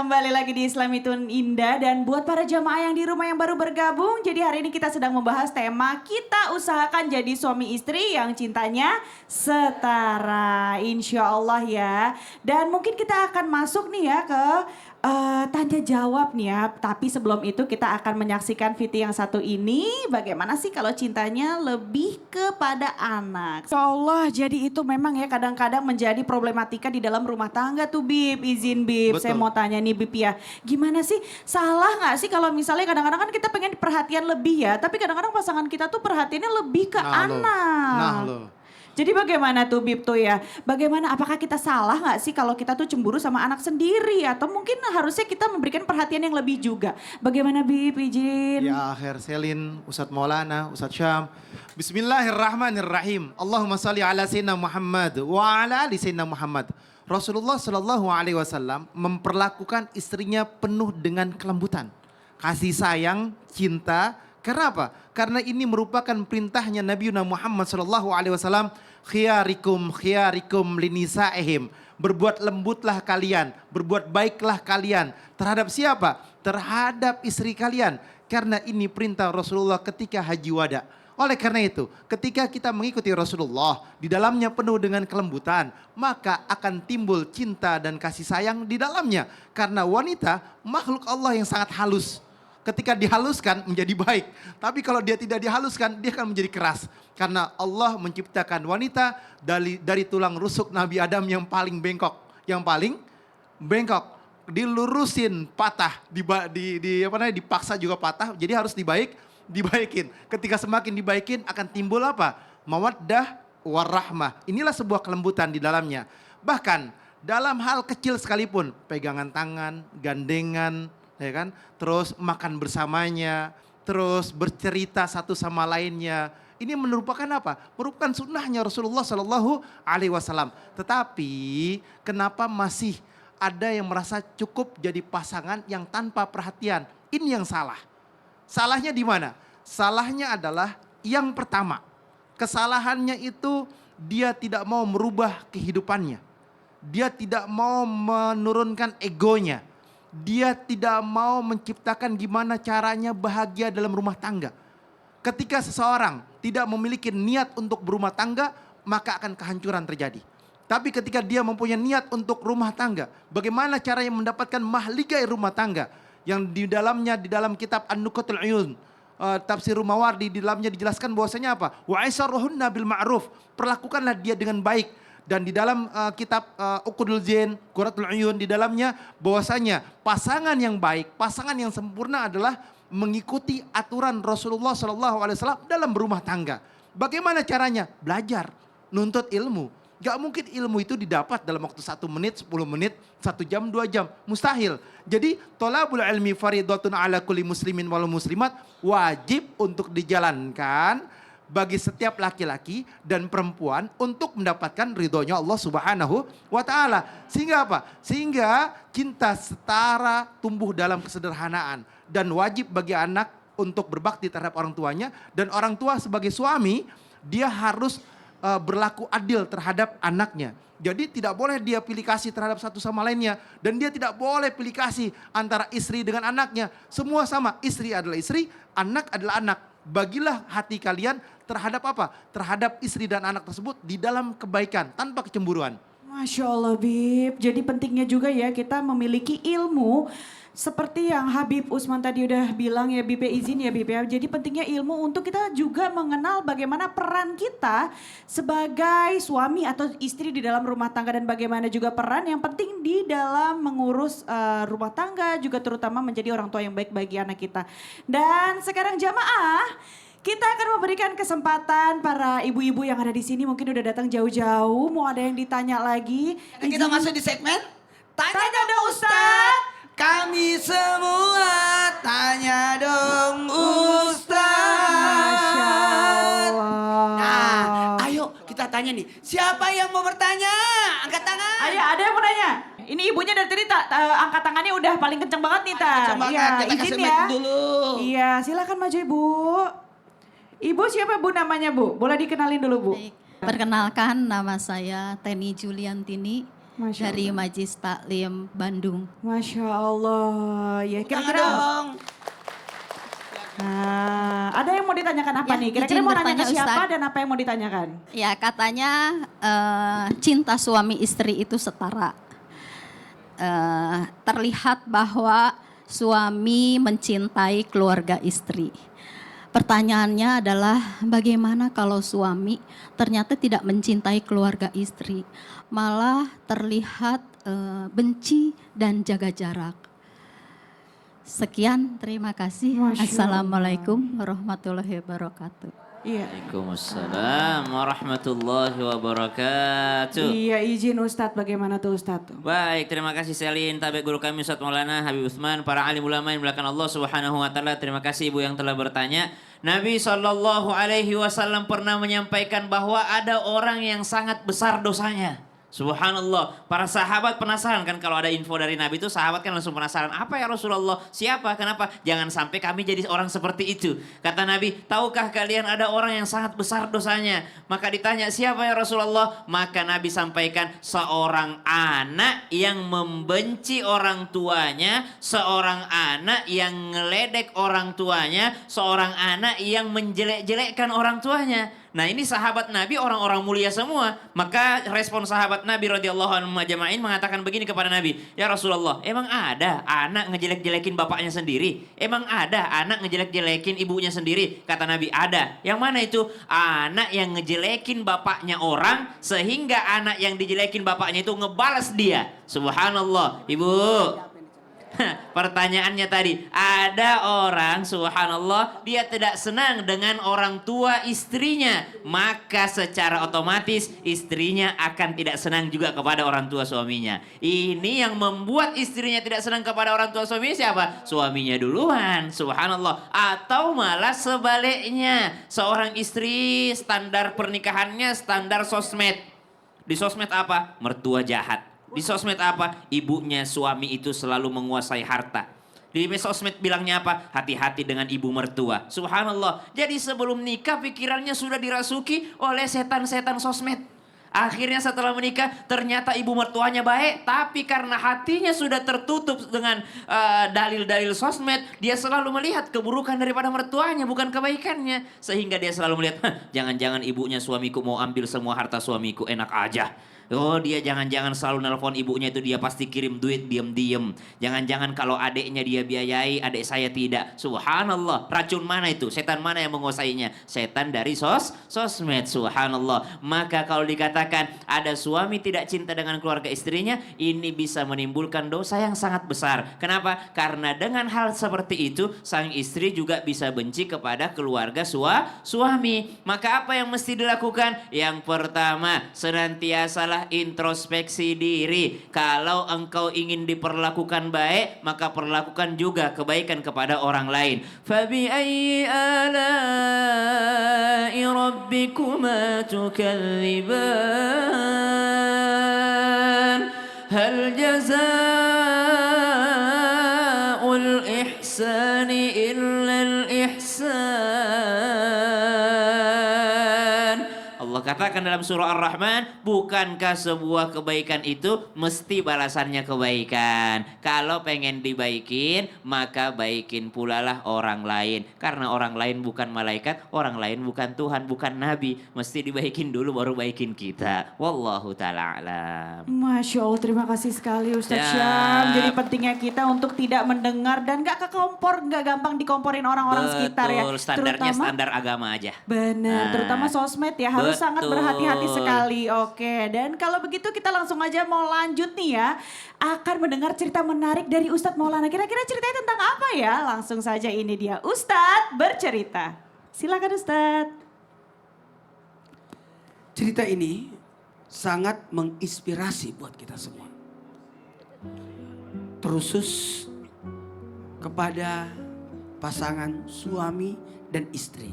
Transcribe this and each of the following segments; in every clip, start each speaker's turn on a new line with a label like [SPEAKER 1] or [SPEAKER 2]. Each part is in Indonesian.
[SPEAKER 1] kembali lagi di Islam itu Indah. Dan buat para jamaah yang di rumah yang baru bergabung, jadi hari ini kita sedang membahas tema kita usahakan jadi suami istri yang cintanya setara, insya Allah ya. Dan mungkin kita akan masuk nih ya ke tanya jawab nih ya. Tapi sebelum itu kita akan menyaksikan video yang satu ini. Bagaimana sih kalau cintanya lebih kepada anak? Insya Allah, jadi itu memang ya kadang-kadang menjadi problematika di dalam rumah tangga tuh Bib. Izin Bib,
[SPEAKER 2] Betul.
[SPEAKER 1] saya mau tanya nih Bib ya. Gimana sih, salah gak sih kalau misalnya kadang-kadang kan kita pengen perhatian lebih ya. Tapi kadang-kadang pasangan kita tuh perhatiannya lebih ke anak.
[SPEAKER 2] Nah lo.
[SPEAKER 1] Jadi bagaimana tuh Bib tuh ya? Bagaimana, apakah kita salah gak sih kalau kita tuh cemburu sama anak sendiri? Atau mungkin harusnya kita memberikan perhatian yang lebih juga. Bagaimana Bib, izin?
[SPEAKER 2] Ya akhir Selin, Ustadz Maulana, Ustadz Syam. Bismillahirrahmanirrahim. Allahumma salli ala Sayyidina Muhammad wa ala ali Sayyidina Muhammad. Rasulullah Shallallahu Alaihi Wasallam memperlakukan istrinya penuh dengan kelembutan, kasih sayang, cinta. Karena apa? Karena ini merupakan perintahnya Nabi Muhammad Shallallahu Alaihi Wasallam. Khiyarikum linisaihim. Berbuat lembutlah kalian, berbuat baiklah kalian. Terhadap siapa? Terhadap istri kalian. Karena ini perintah Rasulullah ketika haji wada. Oleh karena itu, ketika kita mengikuti Rasulullah, di dalamnya penuh dengan kelembutan, maka akan timbul cinta dan kasih sayang di dalamnya. Karena wanita makhluk Allah yang sangat halus. Ketika dihaluskan menjadi baik. Tapi kalau dia tidak dihaluskan, dia akan menjadi keras. Karena Allah menciptakan wanita dari tulang rusuk Nabi Adam yang paling bengkok. Yang paling bengkok. Dilurusin patah, dipaksa juga patah. Jadi harus dibaikin. Ketika semakin dibaikin akan timbul apa? Mawaddah warahmah. Inilah sebuah kelembutan di dalamnya. Bahkan dalam hal kecil sekalipun, pegangan tangan, gandengan, ya kan? Terus makan bersamanya, terus bercerita satu sama lainnya. Ini merupakan apa? Merupakan sunnahnya Rasulullah Shallallahu Alaihi Wasallam. Tetapi kenapa masih ada yang merasa cukup jadi pasangan yang tanpa perhatian? Ini yang salah. Salahnya di mana? Salahnya adalah yang pertama. Kesalahannya itu dia tidak mau merubah kehidupannya. Dia tidak mau menurunkan egonya. Dia tidak mau menciptakan gimana caranya bahagia dalam rumah tangga. Ketika seseorang tidak memiliki niat untuk berumah tangga, maka akan kehancuran terjadi. Tapi ketika dia mempunyai niat untuk rumah tangga, bagaimana caranya mendapatkan mahligai rumah tangga? Yang di dalam kitab An-Nukatul Uyun, Tafsir Mawardi, di dalamnya dijelaskan bahwasanya apa? Wa aisaruhunna bil ma'ruf, perlakukanlah dia dengan baik. Dan di dalam kitab Uqudul Zain, Qurratul Uyun, di dalamnya bahwasanya pasangan yang baik, pasangan yang sempurna adalah mengikuti aturan Rasulullah SAW dalam berumah tangga. Bagaimana caranya? Belajar, nuntut ilmu. Gak mungkin ilmu itu didapat dalam waktu 1 menit, 10 menit, 1 jam, 2 jam. Mustahil. Jadi thalabul ilmi faridatun ala kulli muslimin wal muslimat, wajib untuk dijalankan bagi setiap laki-laki dan perempuan untuk mendapatkan ridhonya Allah Subhanahu wa Ta'ala. Sehingga apa? Sehingga cinta setara tumbuh dalam kesederhanaan. Dan wajib bagi anak untuk berbakti terhadap orang tuanya. Dan orang tua sebagai suami, dia harus berlaku adil terhadap anaknya. Jadi tidak boleh dia pilih kasih terhadap satu sama lainnya. Dan dia tidak boleh pilih kasih antara istri dengan anaknya. Semua sama, istri adalah istri, anak adalah anak. Bagilah hati kalian terhadap apa? Terhadap istri dan anak tersebut di dalam kebaikan tanpa kecemburuan.
[SPEAKER 1] Masya Allah Bib, jadi pentingnya juga ya kita memiliki ilmu. Seperti yang Habib Usman tadi udah bilang ya Bib, izin ya Bib ya. Jadi pentingnya ilmu untuk kita juga mengenal bagaimana peran kita sebagai suami atau istri di dalam rumah tangga. Dan bagaimana juga peran yang penting di dalam mengurus rumah tangga. Juga terutama menjadi orang tua yang baik bagi anak kita. Dan sekarang jamaah, kita akan memberikan kesempatan para ibu-ibu yang ada di sini mungkin udah datang jauh-jauh. Mau ada yang ditanya lagi.
[SPEAKER 3] Kita masuk di segmen
[SPEAKER 1] Tanya dong Ustadz.
[SPEAKER 3] Kami semua tanya dong Ustaz.
[SPEAKER 1] Masya Allah.
[SPEAKER 3] Nah, ayo kita tanya nih. Siapa yang mau bertanya? Angkat tangan.
[SPEAKER 1] Ayo ada yang mau nanya. Ini ibunya dari tadi angkat tangannya udah paling kenceng banget nih Ta.
[SPEAKER 3] Kenceng banget,
[SPEAKER 1] Iya,
[SPEAKER 3] kita kasih
[SPEAKER 1] izin
[SPEAKER 3] mic
[SPEAKER 1] ya.
[SPEAKER 3] dulu.
[SPEAKER 1] Iya, silakan maju Ibu. Ibu siapa Bu namanya Bu? Boleh dikenalin dulu Bu.
[SPEAKER 4] Baik. Perkenalkan, nama saya Teni Juliantini.
[SPEAKER 1] Masya
[SPEAKER 4] dari Majelis Taklim Bandung.
[SPEAKER 1] Masya Allah. Ya
[SPEAKER 3] Tangan
[SPEAKER 1] kira-kira
[SPEAKER 3] dong.
[SPEAKER 1] ada yang mau ditanyakan apa
[SPEAKER 4] Ya,
[SPEAKER 1] nih? Kira-kira
[SPEAKER 4] izin
[SPEAKER 1] mau nanya ke
[SPEAKER 4] bertanya,
[SPEAKER 1] siapa
[SPEAKER 4] Ustadz.
[SPEAKER 1] dan apa yang mau ditanyakan?
[SPEAKER 4] Ya katanya cinta suami istri itu setara. Terlihat bahwa suami mencintai keluarga istri. Pertanyaannya adalah bagaimana kalau suami ternyata tidak mencintai keluarga istri, malah terlihat benci dan jaga jarak. Sekian, terima kasih.
[SPEAKER 1] Masya
[SPEAKER 4] Assalamualaikum warahmatullahi wabarakatuh.
[SPEAKER 1] Iya.
[SPEAKER 5] Waalaikumsalam warahmatullahi wabarakatuh.
[SPEAKER 1] Iya, izin Ustadz, bagaimana tuh Ustadz?
[SPEAKER 5] Baik, terima kasih Selin, tabik guru kami Ustaz Maulana Habib Utsman, para alim ulama yang dimuliakan Allah Subhanahu wa taala. Terima kasih Ibu yang telah bertanya. Nabi SAW pernah menyampaikan bahwa ada orang yang sangat besar dosanya. Subhanallah, para sahabat penasaran kan kalau ada info dari Nabi itu sahabat kan langsung penasaran. Apa ya Rasulullah? Siapa? Kenapa? Jangan sampai kami jadi orang seperti itu. Kata Nabi, tahukah kalian ada orang yang sangat besar dosanya? Maka ditanya, siapa ya Rasulullah? Maka Nabi sampaikan, seorang anak yang membenci orang tuanya, seorang anak yang ngeledek orang tuanya, seorang anak yang menjelek-jelekkan orang tuanya. Nah ini sahabat Nabi orang-orang mulia semua. Maka respon sahabat Nabi radhiyallahu anhu majma'in mengatakan begini kepada Nabi. Ya Rasulullah, emang ada anak ngejelek-jelekin bapaknya sendiri? Emang ada anak ngejelek-jelekin ibunya sendiri? Kata Nabi, ada. Yang mana itu? Anak yang ngejelekin bapaknya orang sehingga anak yang dijelekin bapaknya itu ngebalas dia. Subhanallah. Ibu, pertanyaannya tadi, ada orang subhanallah dia tidak senang dengan orang tua istrinya, maka secara otomatis istrinya akan tidak senang juga kepada orang tua suaminya. Ini yang membuat istrinya tidak senang kepada orang tua suaminya siapa? Suaminya duluan, subhanallah. Atau malah sebaliknya, seorang istri standar pernikahannya standar sosmed. Di sosmed apa? Mertua jahat. Di sosmed apa? Ibunya suami itu selalu menguasai harta. Di sosmed bilangnya apa? Hati-hati dengan ibu mertua. Subhanallah. Jadi sebelum nikah pikirannya sudah dirasuki oleh setan-setan sosmed. Akhirnya setelah menikah ternyata ibu mertuanya baik. Tapi karena hatinya sudah tertutup dengan dalil-dalil sosmed. Dia selalu melihat keburukan daripada mertuanya bukan kebaikannya. Sehingga dia selalu melihat, jangan-jangan ibunya suamiku mau ambil semua harta suamiku, enak aja. Oh dia jangan-jangan selalu nelpon ibunya itu dia pasti kirim duit diem-diem. Jangan-jangan kalau adiknya dia biayai, adik saya tidak. Subhanallah, racun mana itu? Setan mana yang menguasainya? Setan dari sosmed, subhanallah. Maka kalau dikatakan ada suami tidak cinta dengan keluarga istrinya, ini bisa menimbulkan dosa yang sangat besar. Kenapa? Karena dengan hal seperti itu, sang istri juga bisa benci kepada keluarga suami. Maka apa yang mesti dilakukan? Yang pertama, senantiasalah introspeksi diri. Kalau engkau ingin diperlakukan baik, maka perlakukan juga kebaikan kepada orang lain. Fabi ayyi ala'i rabbikuma tukadziban hal jazaa'ul ihsani illa al ihsan. Allah katakan dalam surah Ar-Rahman, bukankah sebuah kebaikan itu mesti balasannya kebaikan. Kalau pengen dibaikin, maka baikin pula lah orang lain. Karena orang lain bukan malaikat, orang lain bukan Tuhan, bukan Nabi. Mesti dibaikin dulu baru baikin kita. Wallahu ta'ala alam.
[SPEAKER 1] Masya Allah, terima kasih sekali Ustadz
[SPEAKER 5] Ya.
[SPEAKER 1] Syam. Jadi pentingnya kita untuk tidak mendengar dan gak ke kompor, gak gampang dikomporin orang-orang sekitar ya.
[SPEAKER 5] Betul, standarnya standar agama aja.
[SPEAKER 1] Benar,
[SPEAKER 5] Nah,
[SPEAKER 1] terutama sosmed ya harus sangat
[SPEAKER 5] betul.
[SPEAKER 1] berhati-hati sekali. Oke, dan kalau begitu kita langsung aja mau lanjut nih ya. Akan mendengar cerita menarik dari Ustadz Maulana. Kira-kira ceritanya tentang apa ya? Langsung saja ini dia Ustadz bercerita. Silakan Ustadz.
[SPEAKER 3] Cerita ini sangat menginspirasi buat kita semua. Terusus kepada pasangan suami dan istri.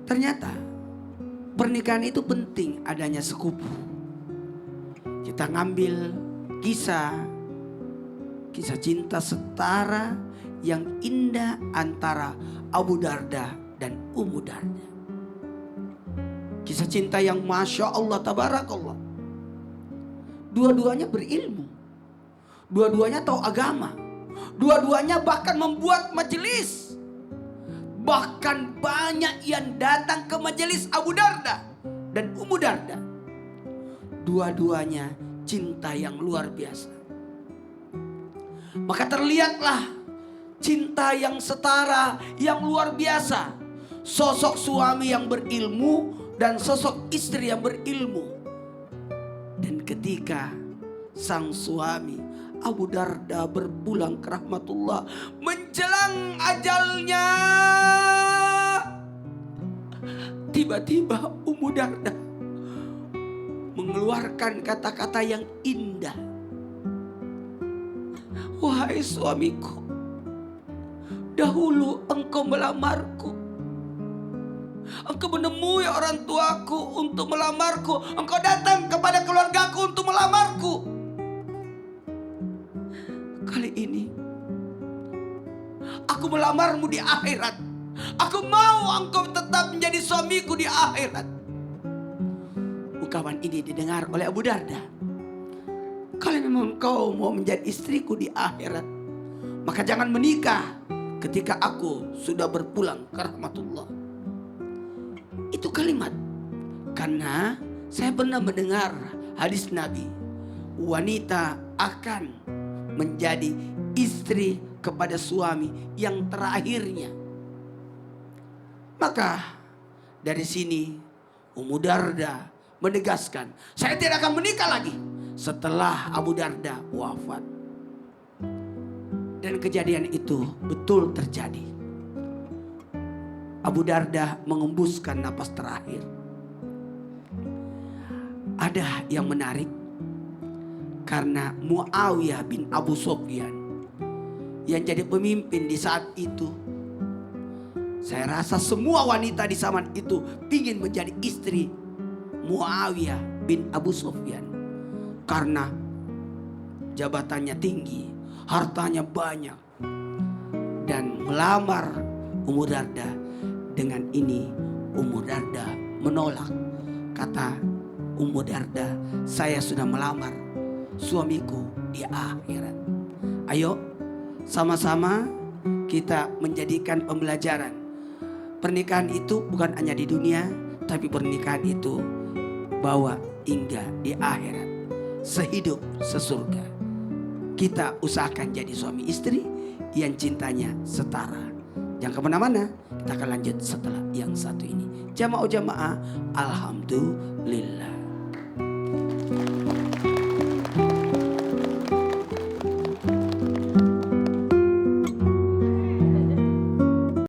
[SPEAKER 3] Ternyata pernikahan itu penting adanya sekupu. Kita ngambil kisah cinta setara yang indah antara Abu Darda dan Ummu Darda. Kisah cinta yang Masya Allah, Tabarakallah. Dua-duanya berilmu. Dua-duanya tahu agama. Dua-duanya bahkan membuat majelis. Bahkan banyak yang datang ke majelis Abu Darda dan Ummu Darda. Dua-duanya cinta yang luar biasa. Maka terlihatlah cinta yang setara, yang luar biasa. Sosok suami yang berilmu dan sosok istri yang berilmu. Dan ketika sang suami Abu Darda berpulang ke rahmatullah menjelang ajalnya, tiba-tiba Ummu Darda mengeluarkan kata-kata yang indah. Wahai suamiku, dahulu engkau melamarku. Engkau menemui orang tuaku untuk melamarku. Engkau datang kepada keluargaku untuk melamarku. Kali ini aku melamarmu di akhirat. Aku mau engkau tetap menjadi suamiku di akhirat. Ungkapan ini didengar oleh Abu Darda. Kalau memang kau mau menjadi istriku di akhirat, maka jangan menikah ketika aku sudah berpulang ke rahmatullah. Itu kalimat. Karena saya pernah mendengar hadis Nabi, wanita akan menjadi istri kepada suami yang terakhirnya. Maka dari sini Ummu Darda menegaskan, saya tidak akan menikah lagi setelah Abu Darda wafat. Dan kejadian itu betul terjadi. Abu Darda mengembuskan napas terakhir. Ada yang menarik, karena Muawiyah bin Abu Sufyan yang jadi pemimpin di saat itu, saya rasa semua wanita di zaman itu ingin menjadi istri Muawiyah bin Abu Sufyan. Karena jabatannya tinggi, hartanya banyak. Dan melamar Ummu Darda. Dengan ini Ummu Darda menolak. Kata Ummu Darda, saya sudah melamar suamiku di akhirat. Ayo sama-sama kita menjadikan pembelajaran. Pernikahan itu bukan hanya di dunia, tapi pernikahan itu bawa hingga di akhirat. Sehidup sesurga. Kita usahakan jadi suami istri yang cintanya setara. Jangan kemana-mana, kita akan lanjut setelah yang satu ini. Jamaah, alhamdulillah.